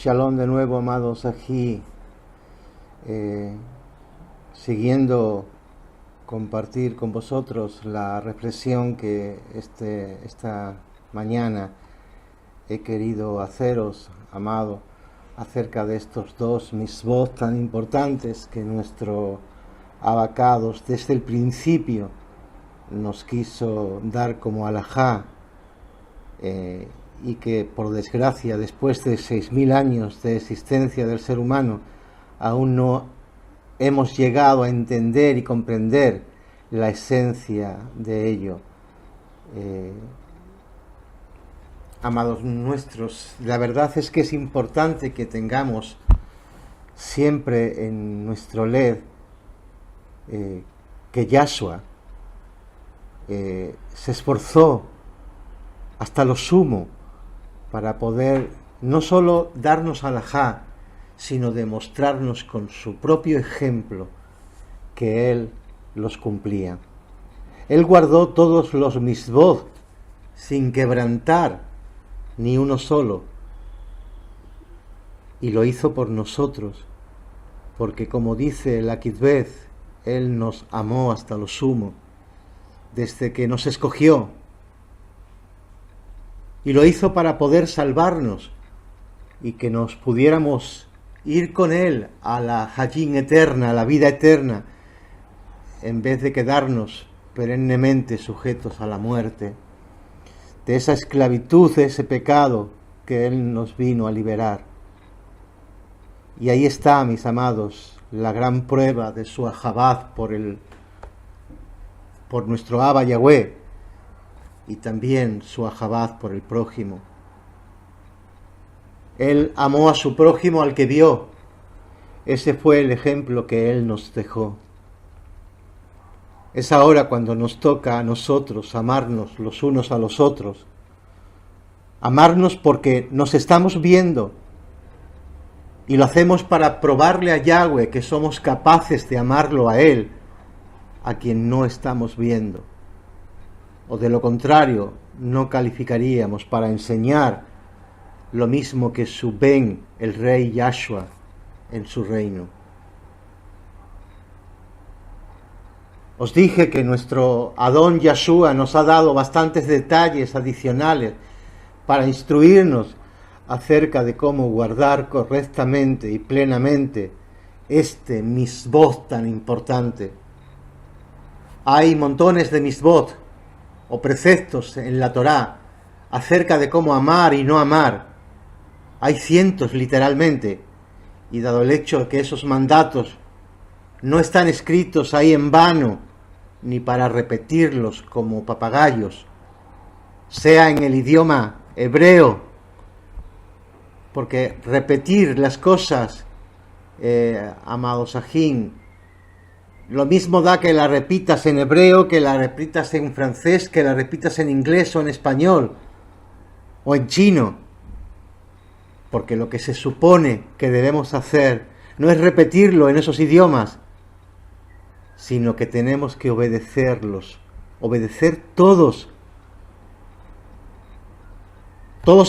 Shalom de nuevo, amados, aquí siguiendo compartir con vosotros la reflexión que esta mañana he querido haceros, amado, acerca de estos dos misbot tan importantes que nuestro Abacados desde el principio nos quiso dar como alajá, y que por desgracia después de 6.000 años de existencia del ser humano aún no hemos llegado a entender y comprender la esencia de ello. Amados nuestros, la verdad es que es importante que tengamos siempre en nuestro led que Yahshua se esforzó hasta lo sumo para poder no solo darnos alajá, sino demostrarnos con su propio ejemplo que Él los cumplía. Él guardó todos los misbot sin quebrantar ni uno solo, y lo hizo por nosotros, porque como dice la Kitbet, Él nos amó hasta lo sumo, desde que nos escogió, y lo hizo para poder salvarnos y que nos pudiéramos ir con Él a la Hayín eterna, a la vida eterna, en vez de quedarnos perennemente sujetos a la muerte, de esa esclavitud, de ese pecado que Él nos vino a liberar. Y ahí está, mis amados, la gran prueba de su ahabad por nuestro Abba Yahweh, y también su ahabad por el prójimo. Él amó a su prójimo al que vio. Ese fue el ejemplo que Él nos dejó. Es ahora cuando nos toca a nosotros amarnos los unos a los otros. Amarnos porque nos estamos viendo y lo hacemos para probarle a Yahweh que somos capaces de amarlo a Él, a quien no estamos viendo. O de lo contrario, no calificaríamos para enseñar lo mismo que su Ben, el rey Yahshua, en su reino. Os dije que nuestro Adón Yahshua nos ha dado bastantes detalles adicionales para instruirnos acerca de cómo guardar correctamente y plenamente este misbot tan importante. Hay montones de misbot o preceptos en la Torá acerca de cómo amar y no amar. Hay cientos literalmente, y dado el hecho de que esos mandatos no están escritos ahí en vano, ni para repetirlos como papagayos, sea en el idioma hebreo, porque repetir las cosas, amados ajín, lo mismo da que la repitas en hebreo, que la repitas en francés, que la repitas en inglés o en español o en chino. Porque lo que se supone que debemos hacer no es repetirlo en esos idiomas, sino que tenemos que obedecerlos, obedecer todos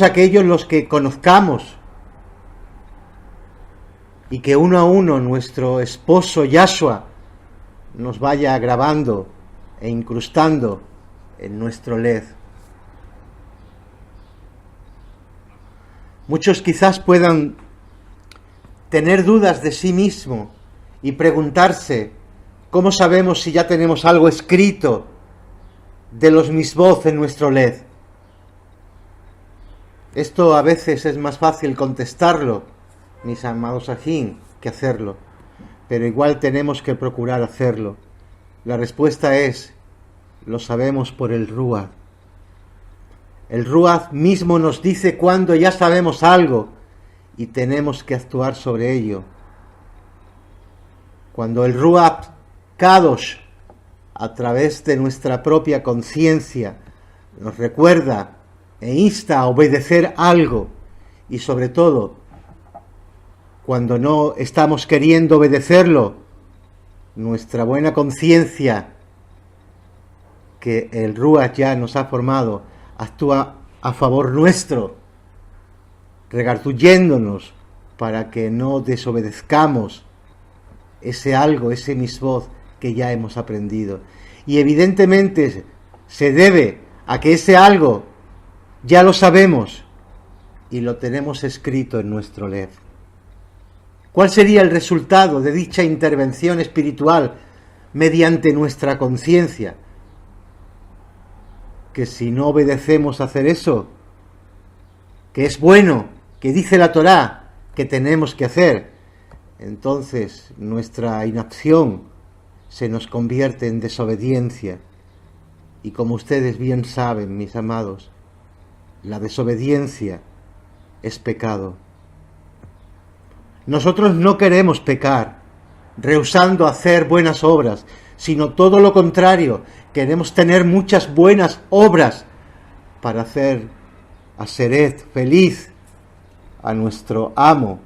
aquellos los que conozcamos, y que uno a uno nuestro esposo Yahshua nos vaya grabando e incrustando en nuestro led. Muchos quizás puedan tener dudas de sí mismo y preguntarse cómo sabemos si ya tenemos algo escrito de los misbot en nuestro led. Esto a veces es más fácil contestarlo, mis amados ajín, que hacerlo. Pero igual tenemos que procurar hacerlo. La respuesta es, lo sabemos por el Ruach. El Ruach mismo nos dice cuando ya sabemos algo y tenemos que actuar sobre ello. Cuando el Ruach Kadosh, a través de nuestra propia conciencia, nos recuerda e insta a obedecer algo, y sobre todo, cuando no estamos queriendo obedecerlo, nuestra buena conciencia, que el Ruach ya nos ha formado, actúa a favor nuestro, regarduyéndonos para que no desobedezcamos ese algo, ese misbod que ya hemos aprendido. Y evidentemente se debe a que ese algo ya lo sabemos y lo tenemos escrito en nuestro Lev. ¿Cuál sería el resultado de dicha intervención espiritual mediante nuestra conciencia? Que si no obedecemos a hacer eso, que es bueno, que dice la Torá, que tenemos que hacer, entonces nuestra inacción se nos convierte en desobediencia. Y como ustedes bien saben, mis amados, la desobediencia es pecado. Nosotros no queremos pecar, rehusando hacer buenas obras, sino todo lo contrario, queremos tener muchas buenas obras para hacer a Seret feliz, a nuestro amo,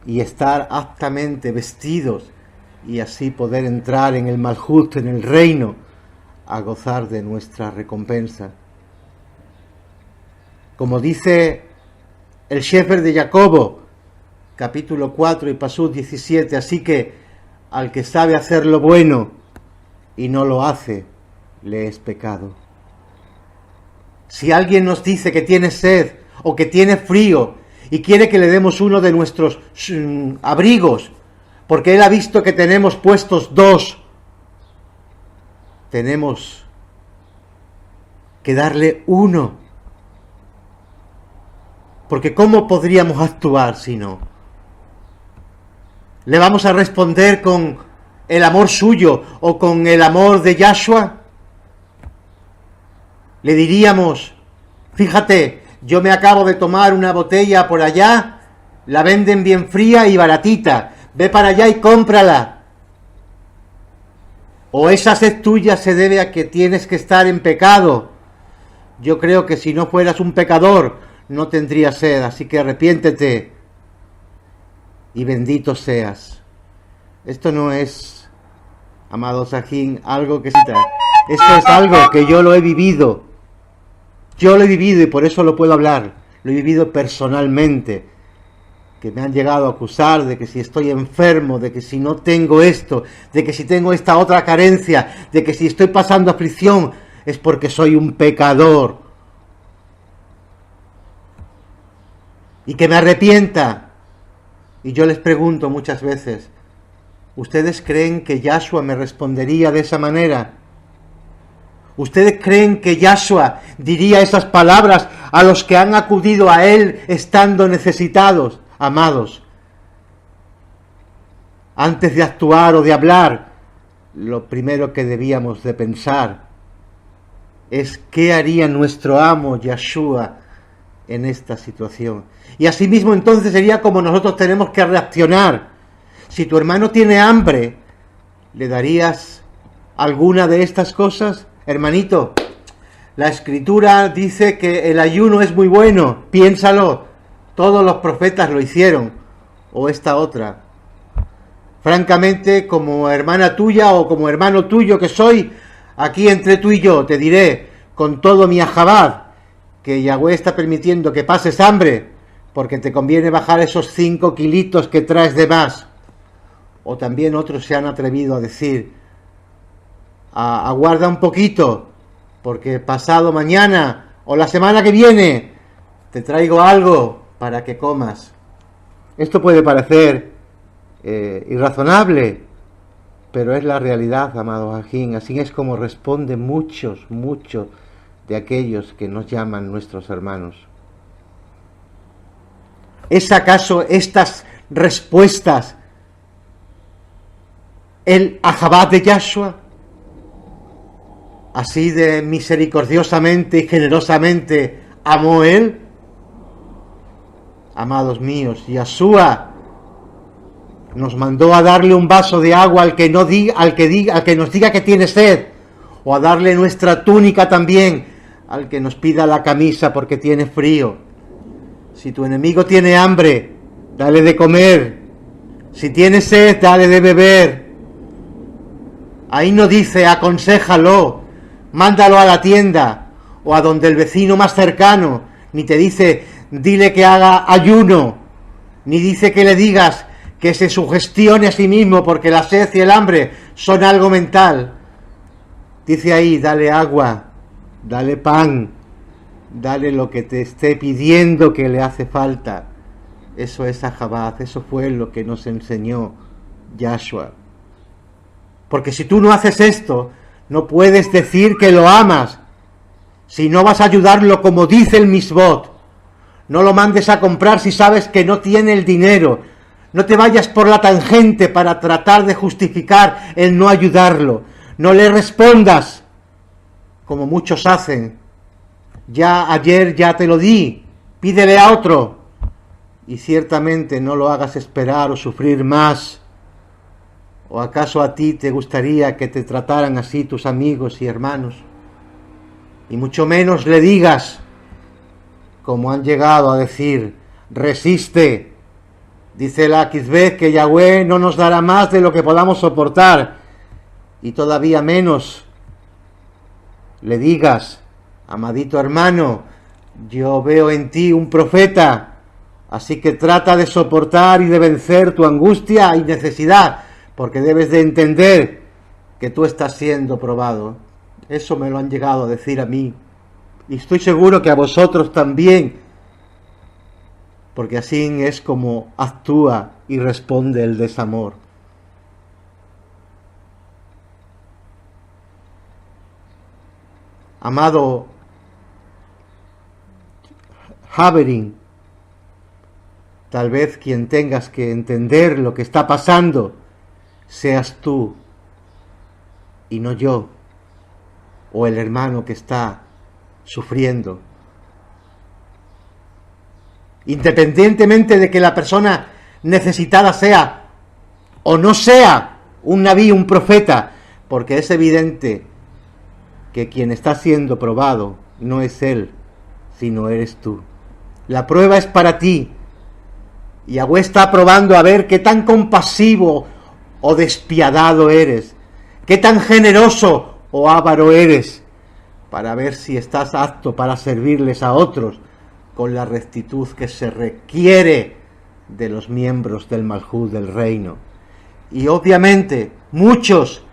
y estar aptamente vestidos y así poder entrar en el Malhut, en el reino, a gozar de nuestra recompensa. Como dice el Shefer de Jacobo, capítulo 4 y pasuk 17, así que al que sabe hacer lo bueno y no lo hace, le es pecado. Si alguien nos dice que tiene sed o que tiene frío y quiere que le demos uno de nuestros abrigos, porque él ha visto que tenemos puestos dos, tenemos que darle uno. Porque ¿cómo podríamos actuar si no? ¿Le vamos a responder con el amor suyo o con el amor de Yahshua? Le diríamos, fíjate, yo me acabo de tomar una botella por allá, la venden bien fría y baratita, ve para allá y cómprala. O esa sed tuya se debe a que tienes que estar en pecado. Yo creo que si no fueras un pecador, no tendrías sed, así que arrepiéntete y bendito seas. Esto no es, amado Sajín, algo que cita. Esto es algo que yo lo he vivido. Yo lo he vivido y por eso lo puedo hablar. Lo he vivido personalmente. Que me han llegado a acusar de que si estoy enfermo, de que si no tengo esto, de que si tengo esta otra carencia, de que si estoy pasando aflicción, es porque soy un pecador. Y que me arrepienta. Y yo les pregunto muchas veces, ¿ustedes creen que Yahshua me respondería de esa manera? ¿Ustedes creen que Yahshua diría esas palabras a los que han acudido a él estando necesitados? Amados, antes de actuar o de hablar, lo primero que debíamos de pensar es qué haría nuestro amo Yahshua en esta situación. Y asimismo entonces sería como nosotros tenemos que reaccionar. Si tu hermano tiene hambre, ¿le darías alguna de estas cosas? Hermanito, la Escritura dice que el ayuno es muy bueno, piénsalo. Todos los profetas lo hicieron, o esta otra. Francamente, como hermana tuya o como hermano tuyo que soy, aquí entre tú y yo te diré con todo mi ajabad que Yahweh está permitiendo que pases hambre porque te conviene bajar esos 5 kilitos que traes de más. O también otros se han atrevido a decir, aguarda un poquito porque pasado mañana o la semana que viene te traigo algo para que comas. Esto puede parecer irrazonable, pero es la realidad, amado Ajín. Así es como responden muchos de aquellos que nos llaman nuestros hermanos. ¿Es acaso estas respuestas el Ahabad de Yahshua? Así de misericordiosamente y generosamente amó él. Amados míos, Yahshua nos mandó a darle un vaso de agua al que nos diga que tiene sed, o a darle nuestra túnica también al que nos pida la camisa porque tiene frío. Si tu enemigo tiene hambre, dale de comer. Si tiene sed, dale de beber. Ahí no dice aconséjalo, mándalo a la tienda o a donde el vecino más cercano, ni te dice dile que haga ayuno. ni dice que le digas que se sugestione a sí mismo porque la sed y el hambre son algo mental. Dice ahí, dale agua, dale pan, dale lo que te esté pidiendo que le hace falta. Eso es Ahabad, eso fue lo que nos enseñó Yahshua. Porque si tú no haces esto, no puedes decir que lo amas. Si no vas a ayudarlo como dice el Misbot, no lo mandes a comprar si sabes que no tiene el dinero. No te vayas por la tangente para tratar de justificar el no ayudarlo. No le respondas, como muchos hacen. Ayer ya te lo di, pídele a otro. Y ciertamente no lo hagas esperar o sufrir más. ¿O acaso a ti te gustaría que te trataran así tus amigos y hermanos? Y mucho menos le digas, como han llegado a decir, resiste. Dice la Akizbet que Yahweh no nos dará más de lo que podamos soportar. Y todavía menos le digas, amadito hermano, yo veo en ti un profeta, así que trata de soportar y de vencer tu angustia y necesidad, porque debes de entender que tú estás siendo probado. Eso me lo han llegado a decir a mí, y estoy seguro que a vosotros también, porque así es como actúa y responde el desamor. Amado Haverin, tal vez quien tengas que entender lo que está pasando seas tú y no yo, o el hermano que está sufriendo. Independientemente de que la persona necesitada sea o no sea un nabí, un profeta, porque es evidente que quien está siendo probado no es él, sino eres tú. La prueba es para ti. Yahweh está probando a ver qué tan compasivo o despiadado eres, qué tan generoso o avaro eres, para ver si estás apto para servirles a otros con la rectitud que se requiere de los miembros del Malhut del reino. Y obviamente muchos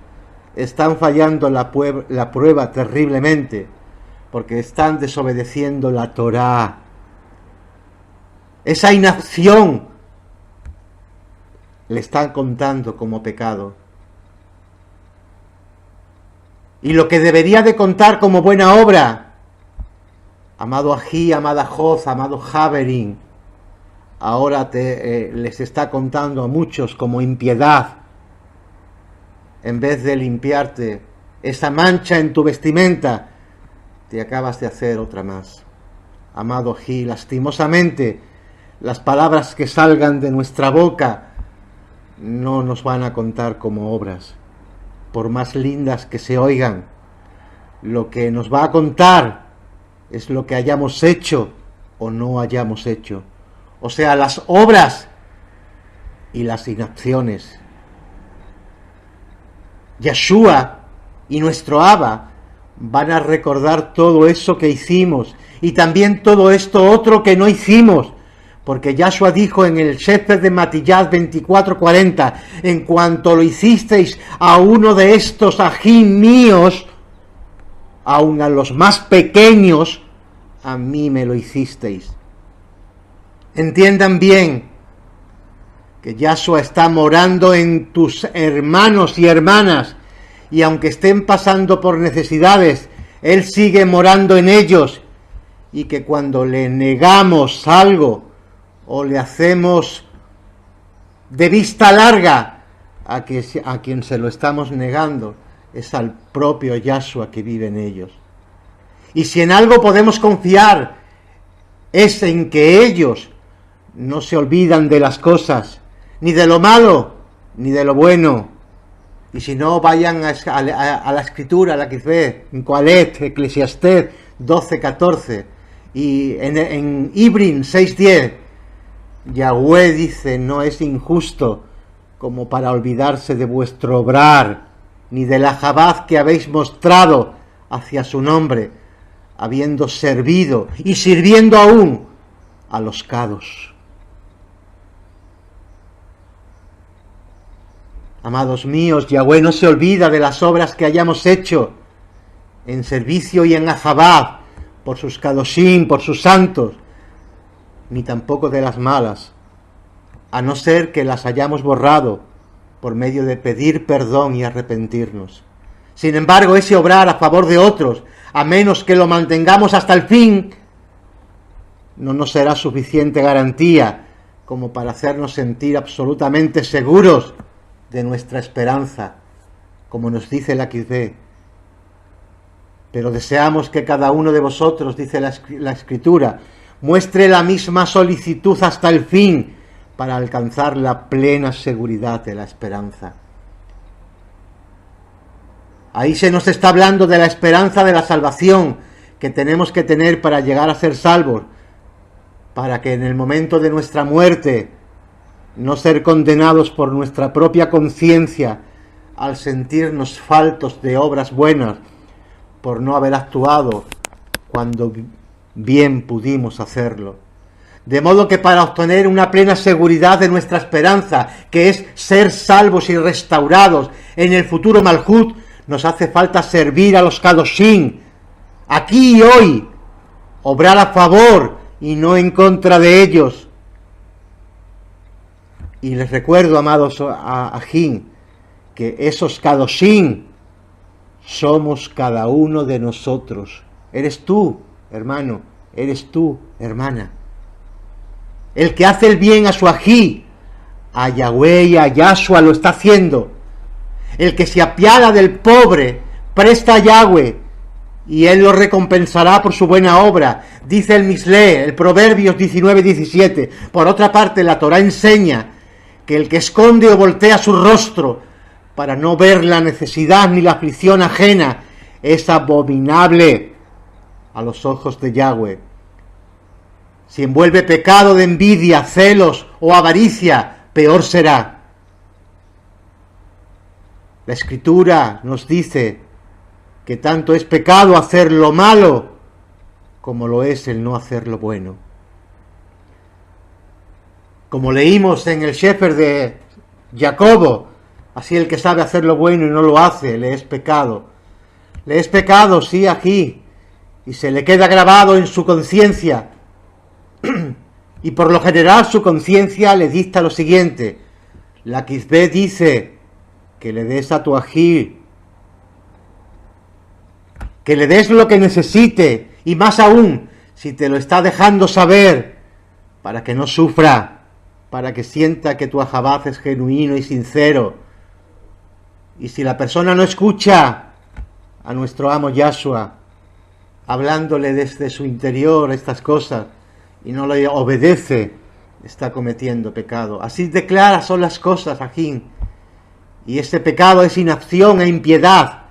están fallando la prueba terriblemente, porque están desobedeciendo la Torá. Esa inacción le están contando como pecado. Y lo que debería de contar como buena obra, amado Ají, amada Joz, amado Haverin, ahora les está contando a muchos como impiedad. En vez de limpiarte esa mancha en tu vestimenta, te acabas de hacer otra más. Amado Ají, lastimosamente, las palabras que salgan de nuestra boca no nos van a contar como obras, por más lindas que se oigan. Lo que nos va a contar es lo que hayamos hecho o no hayamos hecho, o sea, las obras y las inacciones. Yahshua y nuestro Abba van a recordar todo eso que hicimos y también todo esto otro que no hicimos, porque Yahshua dijo en el Sefer de Matillat 24:40, en cuanto lo hicisteis a uno de estos ajín míos, aun a los más pequeños, a mí me lo hicisteis. Entiendan bien que Yahshua está morando en tus hermanos y hermanas, y aunque estén pasando por necesidades, Él sigue morando en ellos, y que cuando le negamos algo o le hacemos de vista larga a quien se lo estamos negando, es al propio Yahshua que vive en ellos. Y si en algo podemos confiar, es en que ellos no se olvidan de las cosas, ni de lo malo, ni de lo bueno. Y si no, vayan a la escritura, a la Akizbet, en Coalet, Eclesiastés 12:14, y en Ibrin 6:10, Yahweh dice, no es injusto como para olvidarse de vuestro obrar, ni de la Jabad que habéis mostrado hacia su nombre, habiendo servido y sirviendo aún a los cados. Amados míos, Yahweh no se olvida de las obras que hayamos hecho en servicio y en Ahabad, por sus Kadoshim, por sus santos, ni tampoco de las malas, a no ser que las hayamos borrado por medio de pedir perdón y arrepentirnos. Sin embargo, ese obrar a favor de otros, a menos que lo mantengamos hasta el fin, no nos será suficiente garantía como para hacernos sentir absolutamente seguros de nuestra esperanza, como nos dice la Akizbe. Pero deseamos que cada uno de vosotros, dice la Escritura, muestre la misma solicitud hasta el fin para alcanzar la plena seguridad de la esperanza. Ahí se nos está hablando de la esperanza de la salvación que tenemos que tener para llegar a ser salvos, para que en el momento de nuestra muerte no ser condenados por nuestra propia conciencia al sentirnos faltos de obras buenas por no haber actuado cuando bien pudimos hacerlo. De modo que para obtener una plena seguridad de nuestra esperanza, que es ser salvos y restaurados en el futuro Malhut, nos hace falta servir a los Kadoshim, aquí y hoy, obrar a favor y no en contra de ellos. Y les recuerdo, amados Ajim, que esos Kadoshim somos cada uno de nosotros. Eres tú, hermano, eres tú, hermana. El que hace el bien a su ají, a Yahweh y a Yahshua lo está haciendo. El que se apiada del pobre, presta a Yahweh, y él lo recompensará por su buena obra. Dice el Mishle, el Proverbios 19:17. Por otra parte, la Torá enseña que el que esconde o voltea su rostro para no ver la necesidad ni la aflicción ajena es abominable a los ojos de Yahweh. Si envuelve pecado de envidia, celos o avaricia, peor será. La Escritura nos dice que tanto es pecado hacer lo malo como lo es el no hacer lo bueno. Como leímos en el Shefer de Jacobo, así el que sabe hacer lo bueno y no lo hace, le es pecado. Le es pecado, sí, aquí, y se le queda grabado en su conciencia. Y por lo general su conciencia le dicta lo siguiente. La Akizbe dice que le des a tu ají, que le des lo que necesite, y más aún, si te lo está dejando saber, para que no sufra, para que sienta que tu ahabaz es genuino y sincero. Y si la persona no escucha a nuestro amo Yahshua, hablándole desde su interior estas cosas, y no le obedece, está cometiendo pecado. Así de claras son las cosas, Ajim. Y este pecado es inacción e impiedad,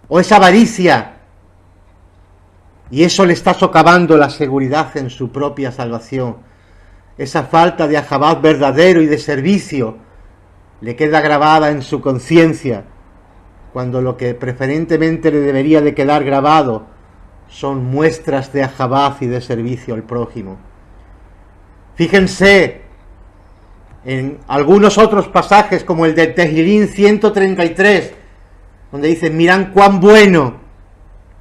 o es avaricia, y eso le está socavando la seguridad en su propia salvación. Esa falta de ahabad verdadero y de servicio le queda grabada en su conciencia, cuando lo que preferentemente le debería de quedar grabado son muestras de ahabad y de servicio al prójimo. Fíjense en algunos otros pasajes, como el de Tehilín 133, donde dice: mirad cuán bueno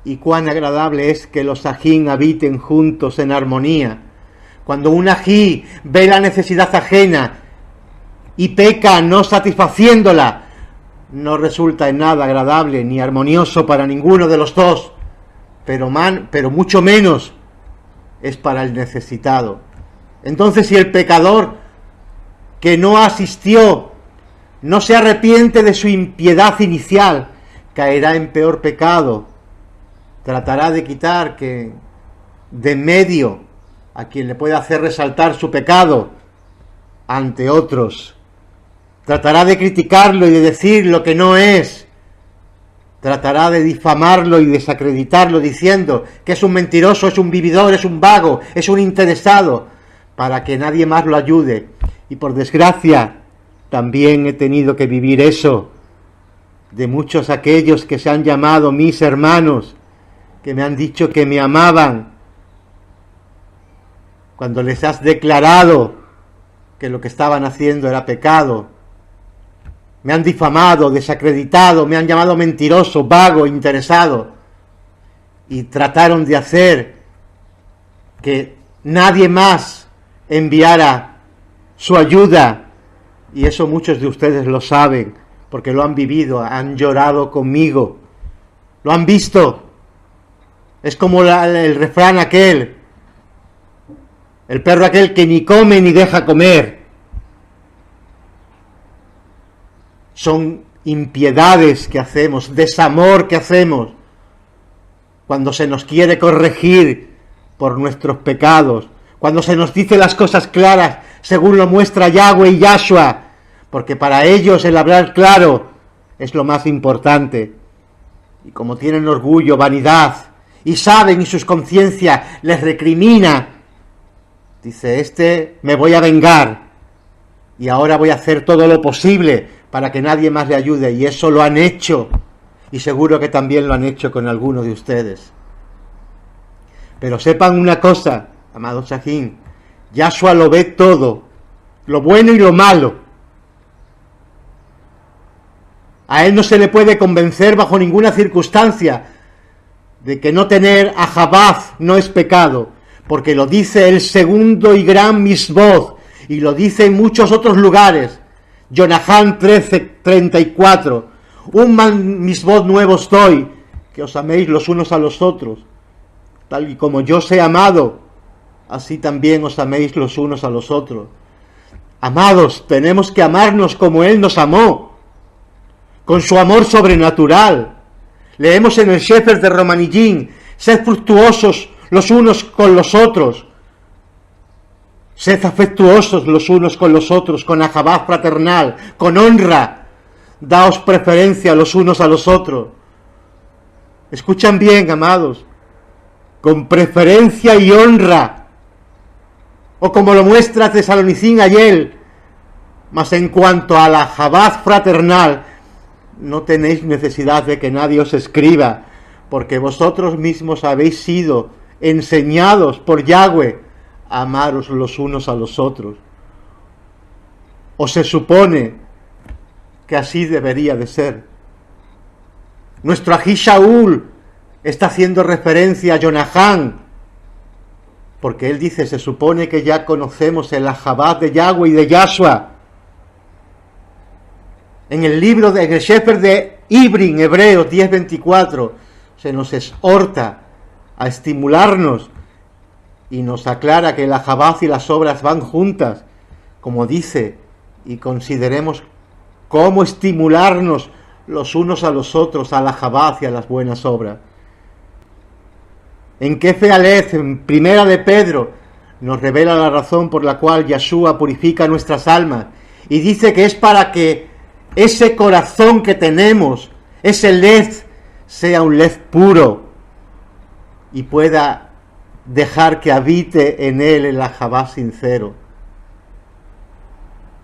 y cuán agradable es que los ajín habiten juntos en armonía. Cuando un ají ve la necesidad ajena y peca no satisfaciéndola, no resulta en nada agradable ni armonioso para ninguno de los dos, pero mucho menos es para el necesitado. Entonces, si el pecador que no asistió no se arrepiente de su impiedad inicial, caerá en peor pecado. Tratará de quitar que de medio a quien le pueda hacer resaltar su pecado ante otros. Tratará de criticarlo y de decir lo que no es. Tratará de difamarlo y desacreditarlo diciendo que es un mentiroso, es un vividor, es un vago, es un interesado, para que nadie más lo ayude. Y por desgracia, también he tenido que vivir eso de muchos aquellos que se han llamado mis hermanos, que me han dicho que me amaban, cuando les has declarado que lo que estaban haciendo era pecado, me han difamado, desacreditado, me han llamado mentiroso, vago, interesado, y trataron de hacer que nadie más enviara su ayuda, y eso muchos de ustedes lo saben, porque lo han vivido, han llorado conmigo, lo han visto. Es como el refrán aquel, el perro aquel que ni come ni deja comer. Son impiedades que hacemos, desamor que hacemos, cuando se nos quiere corregir por nuestros pecados, cuando se nos dice las cosas claras, según lo muestra Yahweh y Yahshua, porque para ellos el hablar claro es lo más importante. Y como tienen orgullo, vanidad, y saben y sus conciencias les recrimina, dice, me voy a vengar, y ahora voy a hacer todo lo posible para que nadie más le ayude, y eso lo han hecho, y seguro que también lo han hecho con algunos de ustedes. Pero sepan una cosa, amados Shahim, Yahshua lo ve todo, lo bueno y lo malo. A él no se le puede convencer bajo ninguna circunstancia de que no tener a Jabaz no es pecado, porque lo dice el segundo y gran misbod, y lo dice en muchos otros lugares. Jonahán 13:34, un misbod nuevo os doy, que os améis los unos a los otros, tal y como yo os he amado, así también os améis los unos a los otros. Amados, tenemos que amarnos como Él nos amó, con su amor sobrenatural. Leemos en el Sefer de Romanillín, sed fructuosos los unos con los otros, sed afectuosos los unos con los otros, con ahabá fraternal, con honra, daos preferencia los unos a los otros. Escuchan bien, amados, con preferencia y honra, o como lo muestra Tesalonicín ayer, mas en cuanto a la ahabá fraternal, no tenéis necesidad de que nadie os escriba, porque vosotros mismos habéis sido enseñados por Yahweh a amaros los unos a los otros. O se supone que así debería de ser. Nuestro Ají Shaul está haciendo referencia a Jonahán, porque él dice, se supone que ya conocemos el ahabá de Yahweh y de Yahshua. En el libro de el Sefer de Ibrin, Hebreos 10:24, se nos exhorta a estimularnos y nos aclara que el ahabá y las obras van juntas, como dice, y consideremos cómo estimularnos los unos a los otros al ahabá y a las buenas obras. En Kefe Aleph, en Primera de Pedro, nos revela la razón por la cual Yahshua purifica nuestras almas, y dice que es para que ese corazón que tenemos, ese led, sea un led puro y pueda dejar que habite en él el ahabá sincero,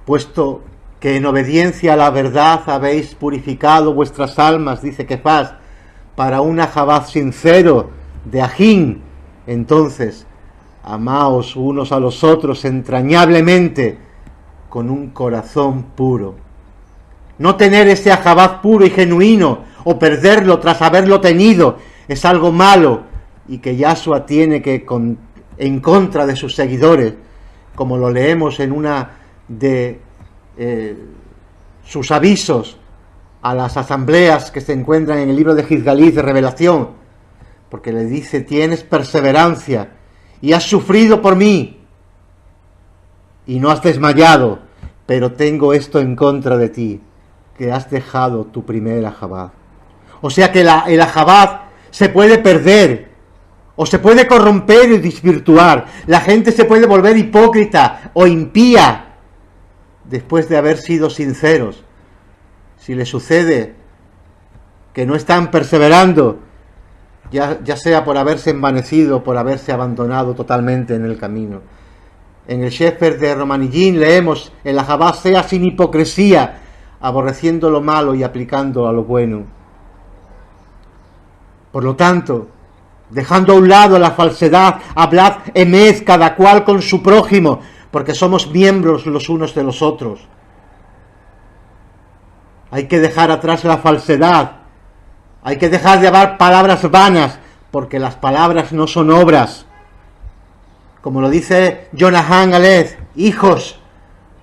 puesto que en obediencia a la verdad habéis purificado vuestras almas, dice Kefas, para un ahabá sincero de ajín. Entonces amaos unos a los otros entrañablemente con un corazón puro. No tener ese ahabá puro y genuino, o perderlo tras haberlo tenido, es algo malo, y que Yahshua tiene que, en contra de sus seguidores, como lo leemos en una de sus avisos a las asambleas que se encuentran en el libro de Gizgalí de Revelación, porque le dice, tienes perseverancia, y has sufrido por mí, y no has desmayado, pero tengo esto en contra de ti, que has dejado tu primer ahabá. O sea que el ahabá se puede perder, o se puede corromper y desvirtuar. La gente se puede volver hipócrita o impía después de haber sido sinceros. Si le sucede que no están perseverando, ya sea por haberse envanecido, por haberse abandonado totalmente en el camino. En el Sefer de Romanillín leemos, el ahabá sea sin hipocresía, aborreciendo lo malo y aplicando a lo bueno. Por lo tanto, dejando a un lado la falsedad, hablad emet cada cual con su prójimo, porque somos miembros los unos de los otros. Hay que dejar atrás la falsedad. Hay que dejar de hablar palabras vanas, porque las palabras no son obras. Como lo dice Jonahan Aleph, hijos,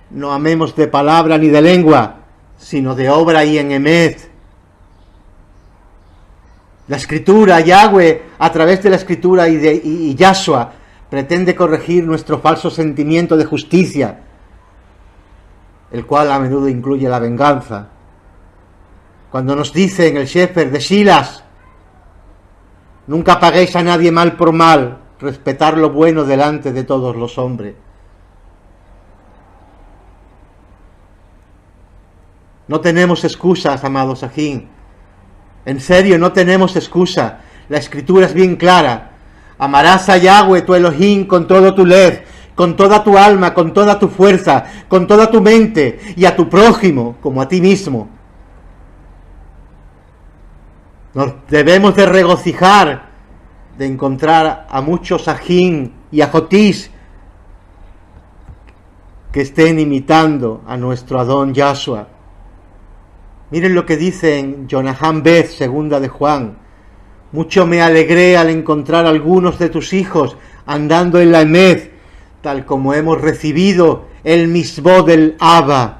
no amemos de palabra ni de lengua, sino de obra y en emet. La escritura, Yahweh, a través de la escritura y Yahshua, pretende corregir nuestro falso sentimiento de justicia, el cual a menudo incluye la venganza. Cuando nos dice en el Shefer de Silas, nunca paguéis a nadie mal por mal, respetar lo bueno delante de todos los hombres. No tenemos excusas, amados Ajín. En serio, no tenemos excusa. La escritura es bien clara. Amarás a Yahweh, tu Elohim, con todo tu lev, con toda tu alma, con toda tu fuerza, con toda tu mente, y a tu prójimo como a ti mismo. Nos debemos de regocijar de encontrar a muchos Ajín y Ajotís que estén imitando a nuestro Adón Yahshua. Miren lo que dice en Jonahan Beth, segunda de Juan. Mucho me alegré al encontrar algunos de tus hijos andando en la emet, tal como hemos recibido el misbó del Abba.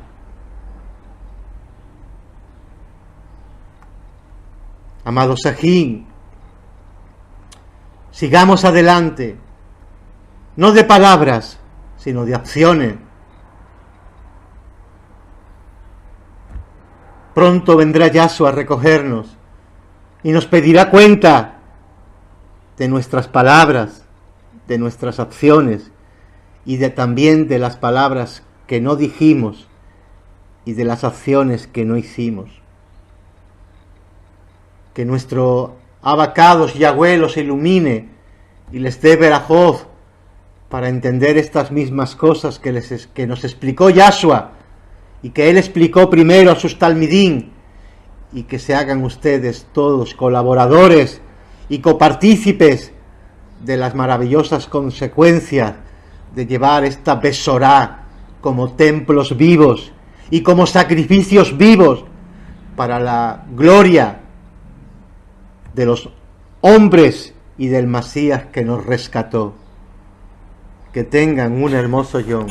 Amados Ajín, sigamos adelante, no de palabras, sino de acciones. Pronto vendrá Yahshua a recogernos y nos pedirá cuenta de nuestras palabras, de nuestras acciones y también de las palabras que no dijimos y de las acciones que no hicimos. Que nuestro Abacados Yahweh los ilumine y les dé verajot para entender estas mismas cosas que nos explicó Yahshua y que él explicó primero a sus talmidín, y que se hagan ustedes todos colaboradores y copartícipes de las maravillosas consecuencias de llevar esta Besorá como templos vivos y como sacrificios vivos para la gloria de los hombres y del Masías que nos rescató. Que tengan un hermoso yom.